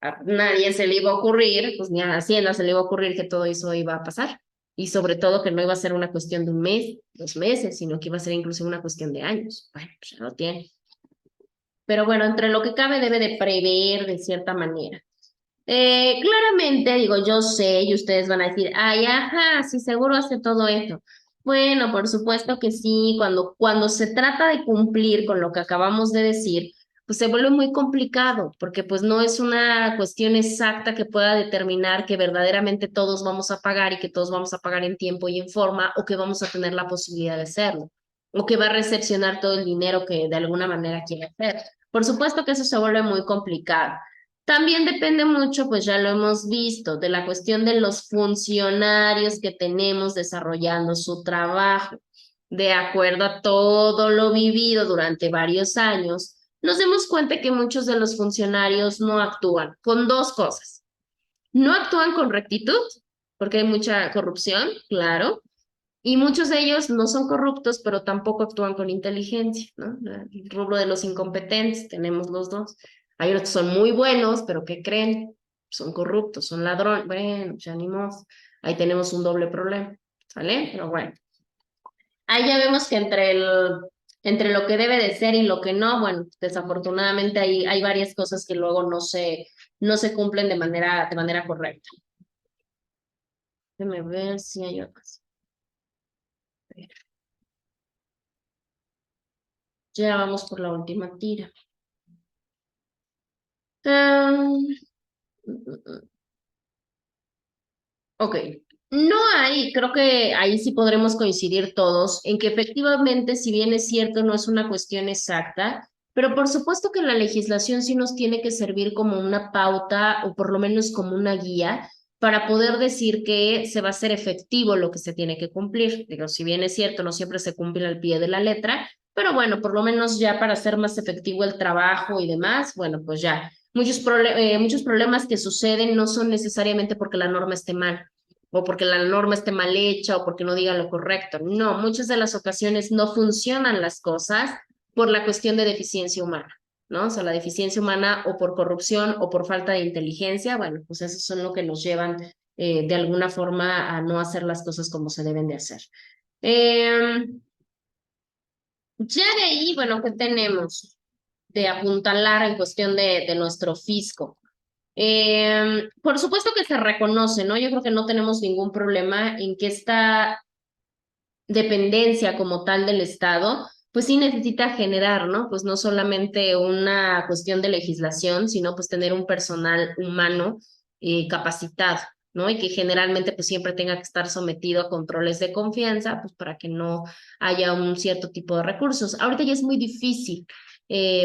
A nadie se le iba a ocurrir, pues ni a Hacienda se le iba a ocurrir que todo eso iba a pasar. Y sobre todo que no iba a ser una cuestión de un mes, 2 meses, sino que iba a ser incluso una cuestión de años. Bueno, pues ya lo tiene. Pero bueno, entre lo que cabe debe de prever de cierta manera. Claramente, digo, yo sé, y ustedes van a decir, ay, ajá, sí, seguro hace todo esto. Bueno, por supuesto que sí, cuando se trata de cumplir con lo que acabamos de decir, pues se vuelve muy complicado, porque pues no es una cuestión exacta que pueda determinar que verdaderamente todos vamos a pagar y que todos vamos a pagar en tiempo y en forma, o que vamos a tener la posibilidad de hacerlo, o que va a recepcionar todo el dinero que de alguna manera quiere hacer. Por supuesto que eso se vuelve muy complicado. También depende mucho, pues ya lo hemos visto, de la cuestión de los funcionarios que tenemos desarrollando su trabajo. De acuerdo a todo lo vivido durante varios años, nos damos cuenta que muchos de los funcionarios no actúan con 2 cosas. No actúan con rectitud, porque hay mucha corrupción, claro, y muchos de ellos no son corruptos, pero tampoco actúan con inteligencia, ¿no? El rubro de los incompetentes, tenemos los dos. Hay otros que son muy buenos, pero ¿qué creen? Son corruptos, son ladrones. Bueno, ya ni modo. Ahí tenemos un doble problema, ¿sale? Pero bueno. Ahí ya vemos que entre lo que debe de ser y lo que no, bueno, desafortunadamente hay varias cosas que luego no se cumplen de manera correcta. Déjame ver si hay otras. Ya vamos por la última tira. Ok, no hay, creo que ahí sí podremos coincidir todos en que efectivamente, si bien es cierto, no es una cuestión exacta, pero por supuesto que la legislación sí nos tiene que servir como una pauta o por lo menos como una guía para poder decir que se va a hacer efectivo lo que se tiene que cumplir. Digo, si bien es cierto, no siempre se cumple al pie de la letra, pero bueno, por lo menos ya para hacer más efectivo el trabajo y demás, bueno, pues ya. Muchos problemas que suceden no son necesariamente porque la norma esté mal o porque la norma esté mal hecha o porque no diga lo correcto. No, muchas de las ocasiones no funcionan las cosas por la cuestión de deficiencia humana, ¿no? O sea, la deficiencia humana o por corrupción o por falta de inteligencia, bueno, pues esos son lo que nos llevan de alguna forma a no hacer las cosas como se deben de hacer. Ya de ahí, bueno, ¿qué tenemos de apuntalar en cuestión de nuestro fisco? Por supuesto que se reconoce, ¿no? Yo creo que no tenemos ningún problema en que esta dependencia como tal del Estado, pues sí necesita generar, ¿no? Pues no solamente una cuestión de legislación, sino pues tener un personal humano capacitado, ¿no? Y que generalmente pues siempre tenga que estar sometido a controles de confianza, pues para que no haya un cierto tipo de recursos. Ahorita ya es muy difícil.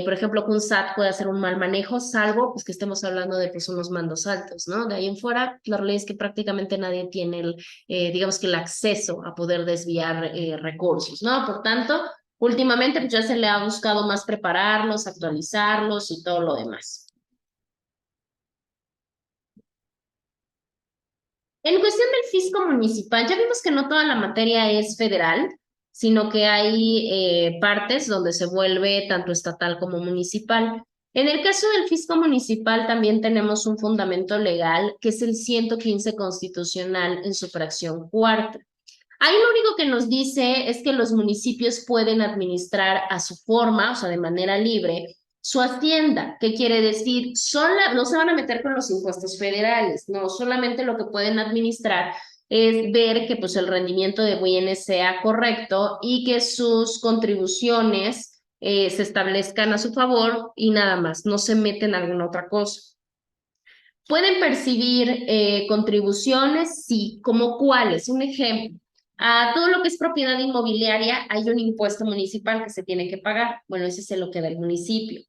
por ejemplo, que un SAT puede hacer un mal manejo, salvo pues que estemos hablando de pues unos mandos altos, ¿no? De ahí en fuera, la realidad es que prácticamente nadie tiene digamos que el acceso a poder desviar recursos, ¿no? Por tanto, últimamente pues ya se le ha buscado más prepararlos, actualizarlos y todo lo demás. En cuestión del fisco municipal, ya vimos que no toda la materia es federal, sino que hay partes donde se vuelve tanto estatal como municipal. En el caso del fisco municipal también tenemos un fundamento legal, que es el 115 constitucional en su fracción cuarta. Ahí lo único que nos dice es que los municipios pueden administrar a su forma, o sea, de manera libre, su hacienda. ¿Qué quiere decir? No se van a meter con los impuestos federales, no, solamente lo que pueden administrar es ver que pues el rendimiento de bienes sea correcto y que sus contribuciones se establezcan a su favor y nada más, no se meten en alguna otra cosa. ¿Pueden percibir contribuciones? Sí, ¿como cuáles? Un ejemplo. A todo lo que es propiedad inmobiliaria hay un impuesto municipal que se tiene que pagar. Bueno, ese es lo que da el municipio.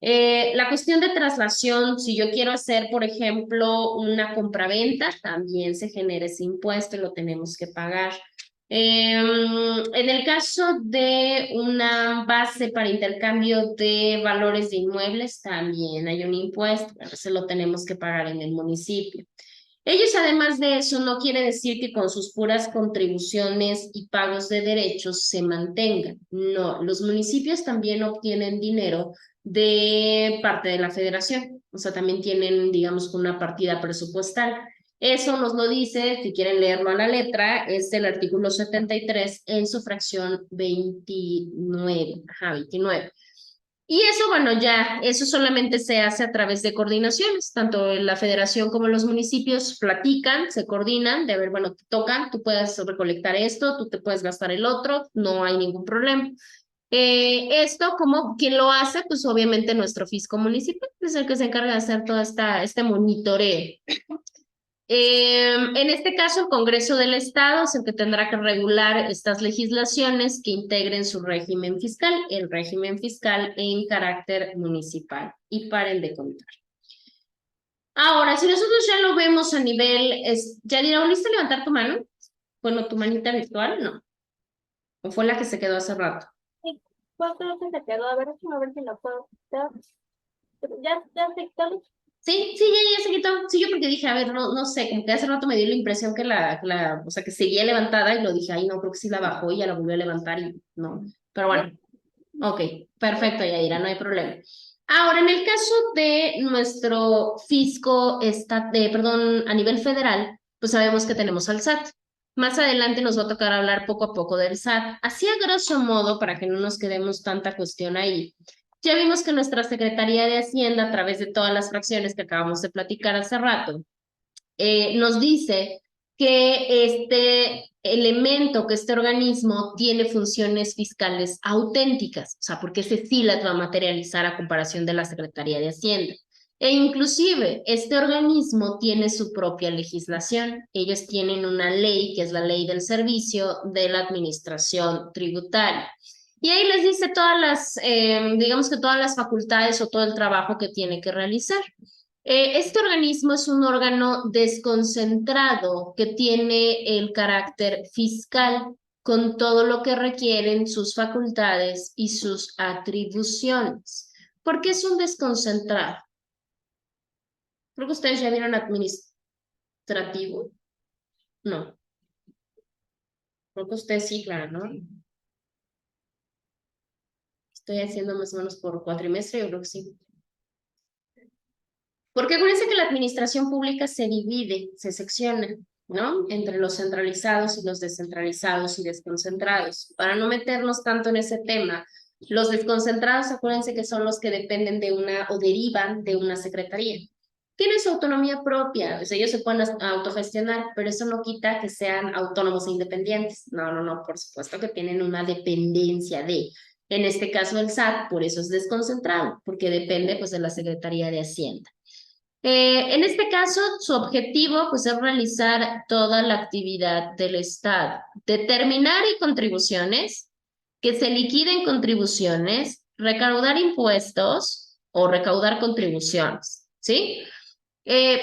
La cuestión de traslación, si yo quiero hacer, por ejemplo, una compraventa, también se genera ese impuesto y lo tenemos que pagar. En el caso de una base para intercambio de valores de inmuebles, también hay un impuesto, pero se lo tenemos que pagar en el municipio. Ellos, además de eso, no quiere decir que con sus puras contribuciones y pagos de derechos se mantengan. No, los municipios también obtienen dinero de parte de la federación, o sea, también tienen, digamos, una partida presupuestal. Eso nos lo dice, si quieren leerlo a la letra, es el artículo 73 en su fracción 29. Ajá, 29. Y eso, bueno, ya, eso solamente se hace a través de coordinaciones, tanto la federación como los municipios platican, se coordinan, de ver, bueno, te tocan, tú puedes recolectar esto, tú te puedes gastar el otro, no hay ningún problema. Esto, como quien lo hace, pues obviamente nuestro fisco municipal es el que se encarga de hacer todo este monitoreo. En este caso, el Congreso del Estado es el que tendrá que regular estas legislaciones que integren su régimen fiscal, el régimen fiscal en carácter municipal. Y paren de contar. Ahora, si nosotros ya lo vemos a nivel, Yadira, ¿volviste a levantar tu mano? Bueno, tu manita virtual, no. ¿O fue la que se quedó hace rato? Sí, pues creo que se quedó. A ver si lo puedo quitar. Ya se quitó. Sí, ya se quitó. Sí, yo porque dije, a ver, no sé, como que hace rato me dio la impresión que o sea, que seguía levantada y lo dije, ay, no, creo que sí la bajó y ya la volvió a levantar y no. Pero bueno, ok, perfecto, Yaira, no hay problema. Ahora, en el caso de nuestro fisco, a nivel federal, pues sabemos que tenemos al SAT. Más adelante nos va a tocar hablar poco a poco del SAT. Así a grosso modo, para que no nos quedemos tanta cuestión ahí. Ya vimos que nuestra Secretaría de Hacienda, a través de todas las fracciones que acabamos de platicar hace rato, nos dice que este elemento, que este organismo tiene funciones fiscales auténticas, o sea, porque ese sí las va a materializar a comparación de la Secretaría de Hacienda. E inclusive, este organismo tiene su propia legislación. Ellos tienen una ley, que es la Ley del Servicio de la Administración Tributaria. Y ahí les dice digamos que todas las facultades o todo el trabajo que tiene que realizar. Este organismo es un órgano desconcentrado que tiene el carácter fiscal con todo lo que requieren sus facultades y sus atribuciones. ¿Por qué es un desconcentrado? Creo que ustedes ya vieron administrativo. No. Creo que ustedes sí, claro, ¿no? Estoy haciendo más o menos por cuatrimestre, yo creo que sí. Porque acuérdense que la administración pública se divide, se secciona, ¿no? Entre los centralizados y los descentralizados y desconcentrados. Para no meternos tanto en ese tema, los desconcentrados, acuérdense que son los que dependen de o derivan de una secretaría. Tienen su autonomía propia, o sea, ellos se pueden autogestionar, pero eso no quita que sean autónomos e independientes. No, por supuesto que tienen una dependencia de... En este caso el SAT, por eso es desconcentrado, porque depende pues de la Secretaría de Hacienda. En este caso, su objetivo pues, es realizar toda la actividad del Estado, determinar contribuciones, que se liquiden contribuciones, recaudar impuestos o recaudar contribuciones, ¿sí?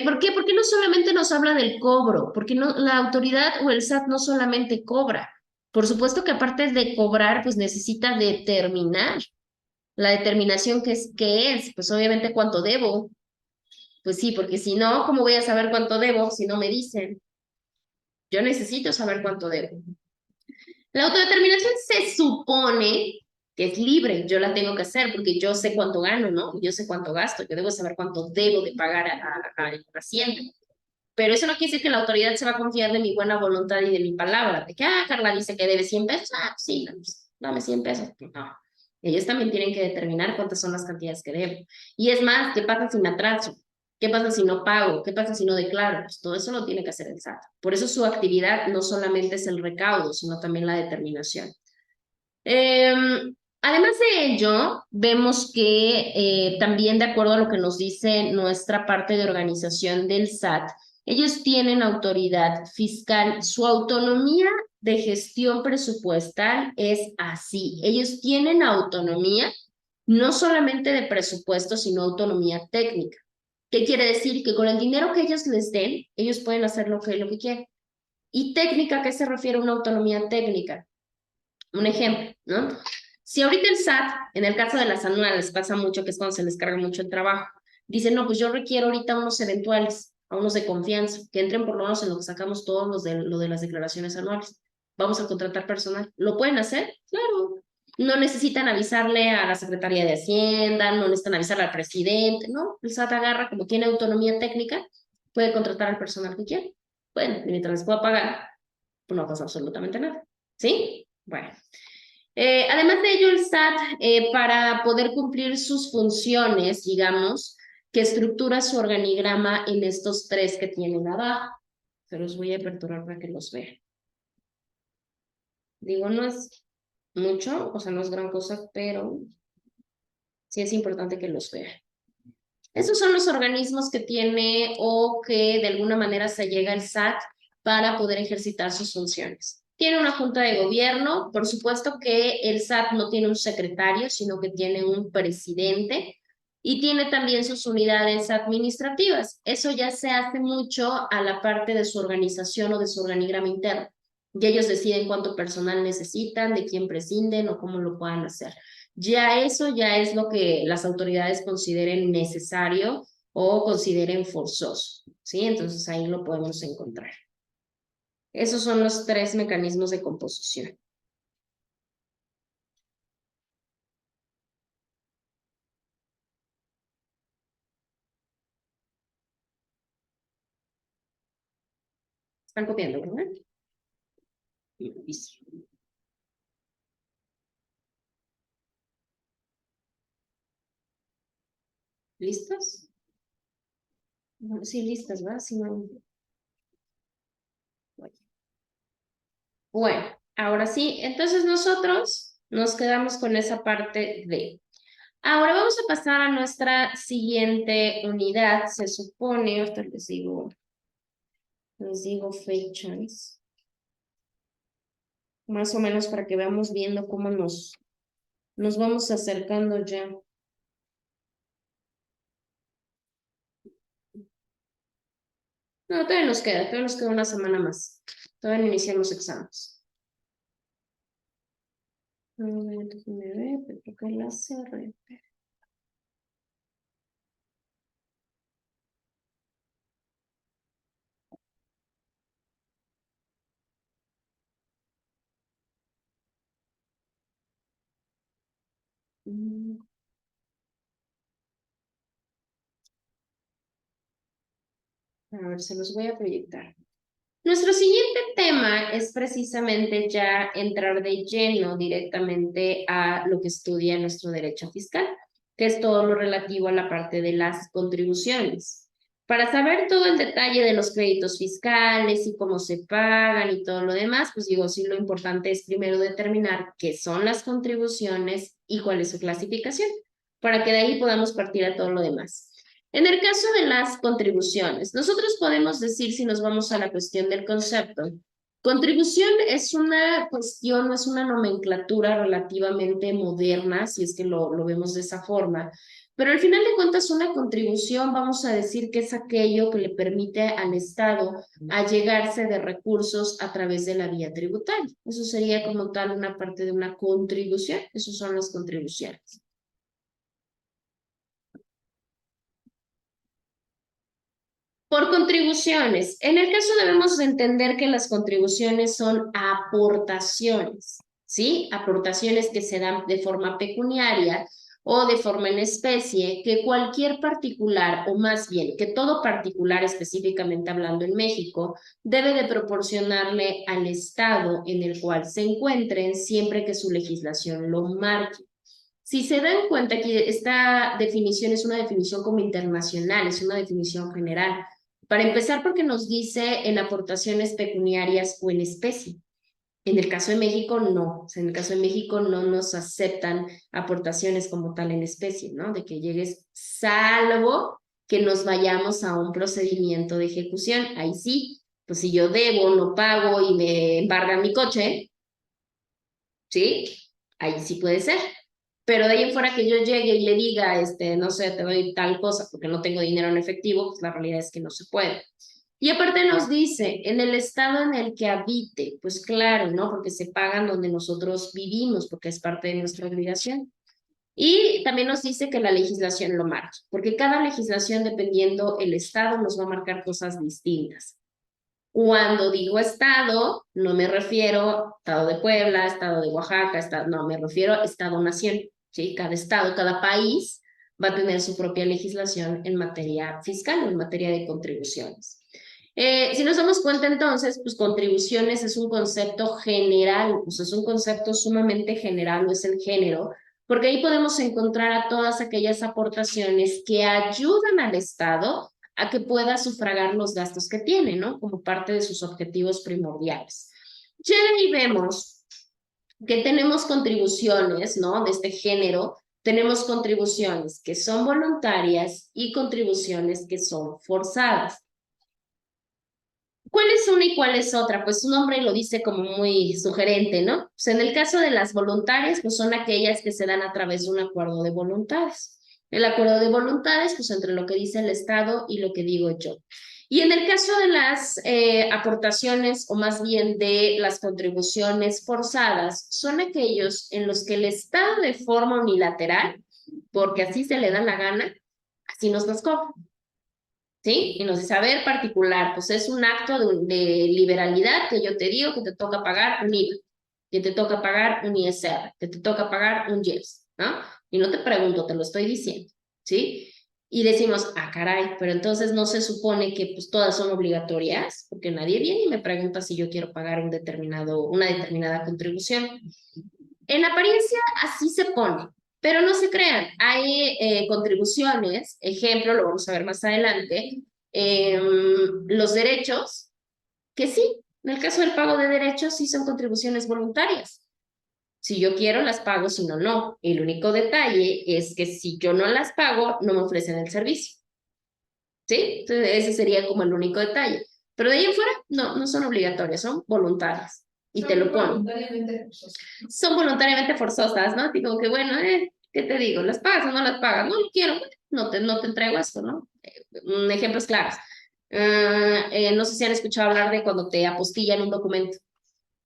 ¿Por qué? Porque no solamente nos habla del cobro, porque no, la autoridad o el SAT no solamente cobra. Por supuesto que aparte de cobrar, pues necesita determinar. La determinación ¿qué es? Pues obviamente cuánto debo. Pues sí, porque si no, ¿cómo voy a saber cuánto debo si no me dicen? Yo necesito saber cuánto debo. La autodeterminación se supone que es libre, yo la tengo que hacer porque yo sé cuánto gano, ¿no? Yo sé cuánto gasto, yo debo saber cuánto debo de pagar a Hacienda. Pero eso no quiere decir que la autoridad se va a confiar de mi buena voluntad y de mi palabra, de que, Carla dice que debe 100 pesos, sí, pues, dame 100 pesos. No, ellos también tienen que determinar cuántas son las cantidades que debo. Y es más, ¿qué pasa si me atraso? ¿Qué pasa si no pago? ¿Qué pasa si no declaro? Pues todo eso lo tiene que hacer el SAT. Por eso su actividad no solamente es el recaudo, sino también la determinación. Además de ello, vemos que también de acuerdo a lo que nos dice nuestra parte de organización del SAT, ellos tienen autoridad fiscal. Su autonomía de gestión presupuestal es así. Ellos tienen autonomía no solamente de presupuesto, sino autonomía técnica. ¿Qué quiere decir? Que con el dinero que ellos les den, ellos pueden hacer lo que quieren. ¿Y técnica? ¿A qué se refiere una autonomía técnica? Un ejemplo, ¿no? Si ahorita el SAT, en el caso de las anuales, pasa mucho que es cuando se les carga mucho el trabajo, dice, no, pues yo requiero ahorita unos eventuales, a unos de confianza, que entren por lo menos en lo que sacamos todos los de, lo de las declaraciones anuales. Vamos a contratar personal. ¿Lo pueden hacer? Claro. No necesitan avisarle a la Secretaría de Hacienda, no necesitan avisarle al presidente, ¿no? El SAT agarra, como tiene autonomía técnica, puede contratar al personal que quiera. Bueno, mientras les pueda pagar, pues no pasa absolutamente nada. ¿Sí? Bueno. Además de ello, el SAT, para poder cumplir sus funciones, digamos, que estructura su organigrama en estos tres que tienen abajo. Se los voy a aperturar para que los vean. Digo, no es mucho, o sea, no es gran cosa, pero sí es importante que los vean. Esos son los organismos que tiene o que de alguna manera se llega el SAT para poder ejercitar sus funciones. Tiene una junta de gobierno, por supuesto que el SAT no tiene un secretario, sino que tiene un presidente y tiene también sus unidades administrativas. Eso ya se hace mucho a la parte de su organización o de su organigrama interno. Y ellos deciden cuánto personal necesitan, de quién prescinden o cómo lo puedan hacer. Ya eso ya es lo que las autoridades consideren necesario o consideren forzoso, ¿sí? Entonces ahí lo podemos encontrar. Esos son los tres mecanismos de composición. ¿Están copiando, verdad? Listo. ¿Listos? Sí, listas, ¿verdad? Sí, no. Bueno, ahora sí, entonces nosotros nos quedamos con esa parte de. Ahora vamos a pasar a nuestra siguiente unidad. Se supone, ahorita les digo fechas. Más o menos para que veamos viendo cómo nos vamos acercando ya. No, todavía nos queda una semana más. Todavía no iniciamos exámenes. A ver, déjame ver, creo que la cerré. A ver, se los voy a proyectar. Nuestro siguiente tema es precisamente ya entrar de lleno directamente a lo que estudia nuestro derecho fiscal, que es todo lo relativo a la parte de las contribuciones. Para saber todo el detalle de los créditos fiscales y cómo se pagan y todo lo demás, pues digo, sí, lo importante es primero determinar qué son las contribuciones y cuál es su clasificación, para que de ahí podamos partir a todo lo demás. En el caso de las contribuciones, nosotros podemos decir, si nos vamos a la cuestión del concepto, Contribución es una cuestión, es una nomenclatura relativamente moderna, si es que lo vemos de esa forma, pero al final de cuentas una contribución, vamos a decir que es aquello que le permite al Estado allegarse de recursos a través de la vía tributaria. Eso sería como tal una parte de una contribución, esos son las contribuciones. Por contribuciones. En el caso debemos entender que las contribuciones son aportaciones, ¿sí? Aportaciones que se dan de forma pecuniaria o de forma en especie, que cualquier particular, o más bien, que todo particular, específicamente hablando en México, debe de proporcionarle al Estado en el cual se encuentren siempre que su legislación lo marque. Si se dan cuenta que esta definición es una definición como internacional, es una definición general. Para empezar, porque nos dice en aportaciones pecuniarias o en especie. En el caso de México, no. O sea, en el caso de México no nos aceptan aportaciones como tal en especie, ¿no? De que llegues, salvo que nos vayamos a un procedimiento de ejecución. Ahí sí, pues si yo debo, no pago y me embargan mi coche, ¿sí? Ahí sí puede ser. Pero de ahí en fuera que yo llegue y le diga, no sé, te doy tal cosa porque no tengo dinero en efectivo, pues la realidad es que no se puede. Y aparte nos dice, en el estado en el que habite, pues claro, ¿no? Porque se pagan donde nosotros vivimos, porque es parte de nuestra obligación. Y también nos dice que la legislación lo marca, porque cada legislación, dependiendo el estado, nos va a marcar cosas distintas. Cuando digo estado, no me refiero estado de Puebla, estado de Oaxaca, no, me refiero a estado-nación, ¿sí? Cada estado, cada país va a tener su propia legislación en materia fiscal o en materia de contribuciones. Si nos damos cuenta entonces, pues contribuciones es un concepto general, pues es un concepto sumamente general, o es el género, porque ahí podemos encontrar a todas aquellas aportaciones que ayudan al Estado a que pueda sufragar los gastos que tiene, ¿no? Como parte de sus objetivos primordiales. Ya ahí vemos que tenemos contribuciones, ¿no? De este género, tenemos contribuciones que son voluntarias y contribuciones que son forzadas. ¿Cuál es una y cuál es otra? Pues su nombre lo dice como muy sugerente, ¿no? Pues en el caso de las voluntarias, pues son aquellas que se dan a través de un acuerdo de voluntades. El acuerdo de voluntades, pues entre lo que dice el Estado y lo que digo yo. Y en el caso de las aportaciones, o más bien de las contribuciones forzadas, son aquellos en los que el Estado de forma unilateral, porque así se le da la gana, así nos las cobra. ¿Sí? Y nos dice, a ver, particular, pues es un acto de liberalidad que yo te digo que te toca pagar un IVA, que te toca pagar un ISR, que te toca pagar un IEPS, ¿no? Y no te pregunto, te lo estoy diciendo, ¿sí? Y decimos, ah, caray, pero entonces no se supone que pues todas son obligatorias, porque nadie viene y me pregunta si yo quiero pagar una determinada contribución. En apariencia así se pone, pero no se crean. Hay contribuciones, ejemplo, lo vamos a ver más adelante, los derechos, que sí, en el caso del pago de derechos sí son contribuciones voluntarias. Si yo quiero, las pago, si no, no. El único detalle es que si yo no las pago, no me ofrecen el servicio. ¿Sí? Entonces, ese sería como el único detalle. Pero de ahí en fuera, no son obligatorias, son voluntarias. Y te lo ponen. Voluntariamente forzosas. Son voluntariamente forzosas, ¿no? Y como que, bueno, ¿qué te digo? ¿Las pagas o no las pagas? No lo quiero, no te entrego esto, ¿no? Ejemplos claros. No sé si han escuchado hablar de cuando te apostillan un documento.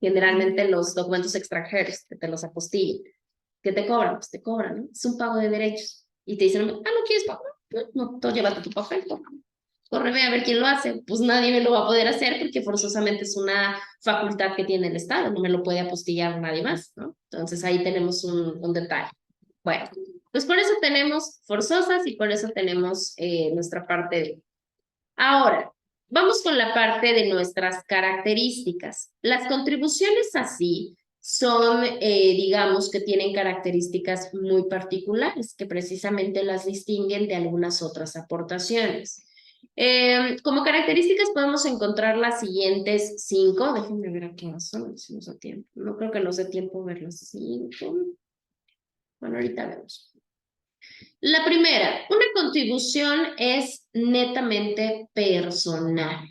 Generalmente los documentos extranjeros, que te los apostillan. ¿Qué te cobran? Pues te cobran, ¿no? Es un pago de derechos. Y te dicen, ¿no quieres pagar? No, tú llévate tu papel, corre, ve a ver quién lo hace. Pues nadie me lo va a poder hacer porque forzosamente es una facultad que tiene el Estado, no me lo puede apostillar nadie más, ¿no? Entonces ahí tenemos un detalle. Bueno, pues por eso tenemos forzosas y por eso tenemos nuestra parte de... Ahora, vamos con la parte de nuestras características. Las contribuciones así son, digamos, que tienen características muy particulares que precisamente las distinguen de algunas otras aportaciones. Como características podemos encontrar las siguientes 5. Déjenme ver aquí más o menos si nos da tiempo. No creo que nos dé tiempo ver las 5. Bueno, ahorita vemos. La primera, una contribución es netamente personal.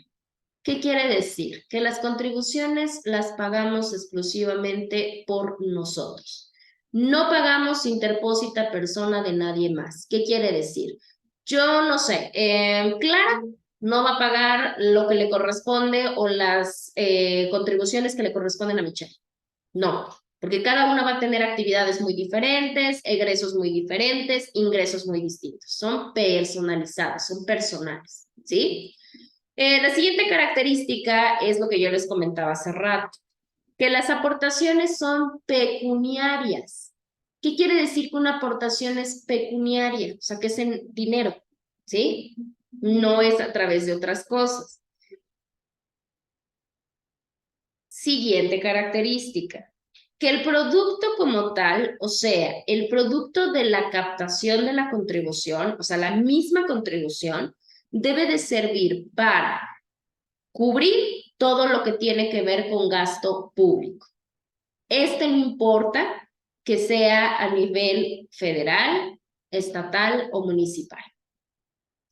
¿Qué quiere decir? Que las contribuciones las pagamos exclusivamente por nosotros. No pagamos interpósita persona de nadie más. ¿Qué quiere decir? Yo no sé, Clara no va a pagar lo que le corresponde o las contribuciones que le corresponden a Michelle. No, porque cada una va a tener actividades muy diferentes, egresos muy diferentes, ingresos muy distintos. Son personalizados, son personales, ¿sí? La siguiente característica es lo que yo les comentaba hace rato, que las aportaciones son pecuniarias. ¿Qué quiere decir que una aportación es pecuniaria? O sea, que es en dinero, ¿sí? No es a través de otras cosas. Siguiente característica, que el producto como tal, o sea, el producto de la captación de la contribución, o sea, la misma contribución, debe de servir para cubrir todo lo que tiene que ver con gasto público. No importa que sea a nivel federal, estatal o municipal.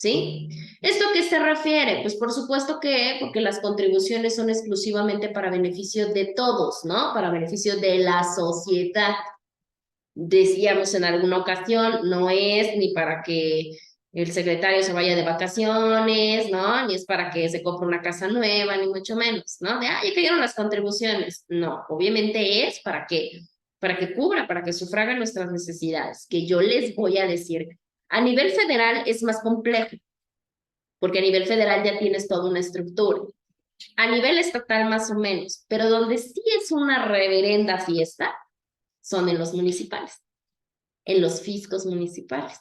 ¿Sí? ¿Esto qué se refiere? Pues por supuesto que, porque las contribuciones son exclusivamente para beneficio de todos, ¿no? Para beneficio de la sociedad. Decíamos en alguna ocasión, no es ni para que el secretario se vaya de vacaciones, ¿no? Ni es para que se compre una casa nueva, ni mucho menos, ¿no? Ya cayeron las contribuciones. No, obviamente es para que cubra, para que sufraga nuestras necesidades, que yo les voy a decir. A nivel federal es más complejo, porque a nivel federal ya tienes toda una estructura. A nivel estatal más o menos, pero donde sí es una reverenda fiesta son en los municipales, en los fiscos municipales,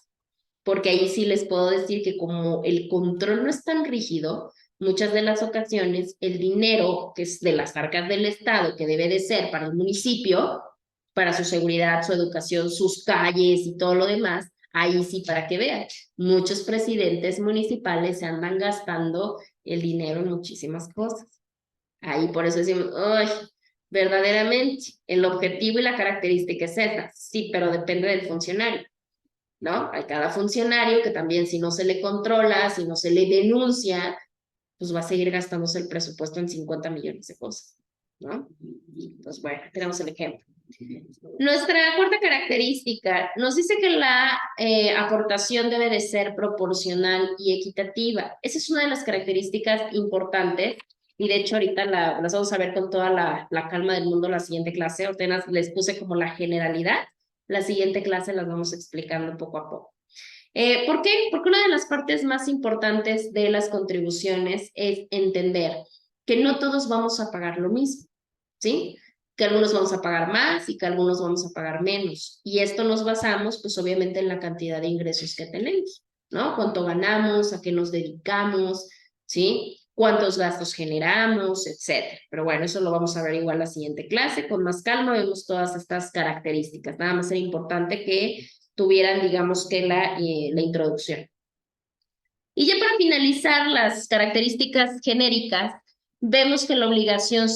porque ahí sí les puedo decir que como el control no es tan rígido, muchas de las ocasiones el dinero que es de las arcas del Estado, que debe de ser para el municipio, para su seguridad, su educación, sus calles y todo lo demás, ahí sí para que vean, muchos presidentes municipales se andan gastando el dinero en muchísimas cosas. Ahí por eso decimos, ¡ay! Verdaderamente, el objetivo y la característica es esa, sí, pero depende del funcionario, ¿no? Hay cada funcionario que también si no se le controla, si no se le denuncia, pues va a seguir gastándose el presupuesto en 50 millones de cosas, ¿no? Pues bueno, tenemos el ejemplo. Nuestra cuarta característica nos dice que la aportación debe de ser proporcional y equitativa. Esa es una de las características importantes y de hecho ahorita las vamos a ver con toda la calma del mundo la siguiente clase. Ahorita les puse como la generalidad. La siguiente clase las vamos explicando poco a poco. ¿Por qué? Porque una de las partes más importantes de las contribuciones es entender que no todos vamos a pagar lo mismo, ¿sí? Que algunos vamos a pagar más y que algunos vamos a pagar menos. Y esto nos basamos, pues obviamente, en la cantidad de ingresos que tenemos, ¿no? Cuánto ganamos, a qué nos dedicamos, ¿sí? Cuántos gastos generamos, etcétera. Pero bueno, eso lo vamos a ver igual la siguiente clase. Con más calma vemos todas estas características. Nada más era importante que tuvieran, digamos, que la introducción. Y ya para finalizar las características genéricas, vemos que la obligación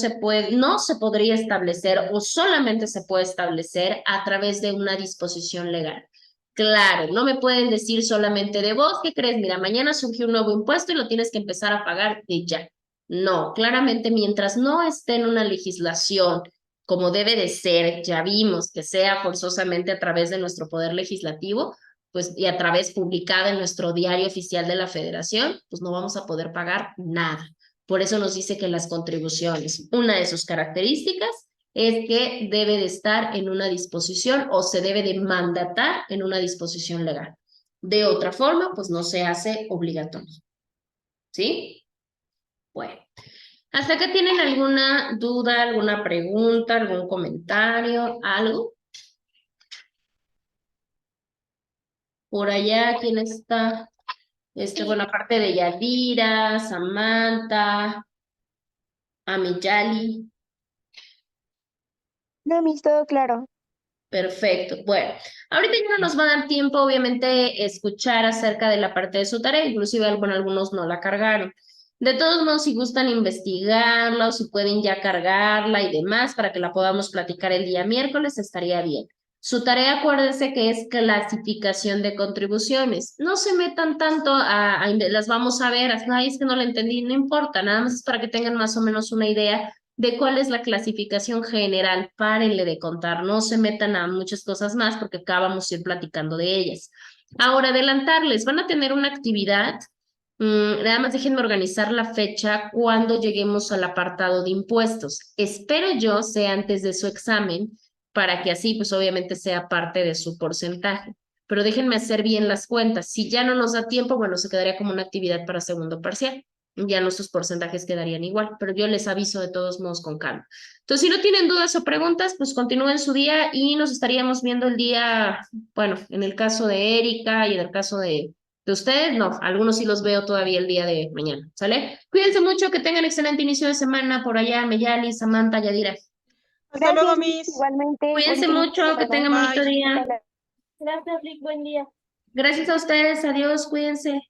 no se podría establecer o solamente se puede establecer a través de una disposición legal. Claro, no me pueden decir solamente de vos, ¿qué crees? Mira, mañana surgió un nuevo impuesto y lo tienes que empezar a pagar de ya. No, claramente mientras no esté en una legislación como debe de ser, ya vimos que sea forzosamente a través de nuestro poder legislativo, pues y a través publicada en nuestro diario oficial de la Federación, pues no vamos a poder pagar nada. Por eso nos dice que las contribuciones, una de sus características es que debe de estar en una disposición o se debe de mandatar en una disposición legal. De otra forma, pues no se hace obligatorio. ¿Sí? Bueno. ¿Hasta acá tienen alguna duda, alguna pregunta, algún comentario, algo? Por allá, ¿quién está? Bueno, aparte de Yadira, Samantha, Amiyali. No, Miss, todo claro. Perfecto. Bueno, ahorita ya no nos va a dar tiempo, obviamente, escuchar acerca de la parte de su tarea, inclusive, bueno, algunos no la cargaron. De todos modos, si gustan investigarla o si pueden ya cargarla y demás para que la podamos platicar el día miércoles, estaría bien. Su tarea, acuérdense que es clasificación de contribuciones. No se metan tanto las vamos a ver, ay, es que no la entendí, no importa, nada más es para que tengan más o menos una idea de cuál es la clasificación general. Párenle de contar, no se metan a muchas cosas más porque acá vamos a ir platicando de ellas. Ahora, adelantarles, van a tener una actividad, nada más déjenme organizar la fecha cuando lleguemos al apartado de impuestos. Espero yo sea antes de su examen, para que así, pues obviamente sea parte de su porcentaje. Pero déjenme hacer bien las cuentas. Si ya no nos da tiempo, bueno, se quedaría como una actividad para segundo parcial. Ya nuestros porcentajes quedarían igual, pero yo les aviso de todos modos con calma. Entonces, si no tienen dudas o preguntas, pues continúen su día y nos estaríamos viendo el día, bueno, en el caso de Erika y en el caso de ustedes, no, algunos sí los veo todavía el día de mañana, ¿sale? Cuídense mucho, que tengan excelente inicio de semana por allá, Meyali, Samantha, Yadira. Hasta luego, Gracias, Miss. igualmente. Cuídense bonito mucho, que inicio de tengan semana. bonito Bye. día. Gracias, Rick, buen día. Gracias a ustedes, adiós, cuídense.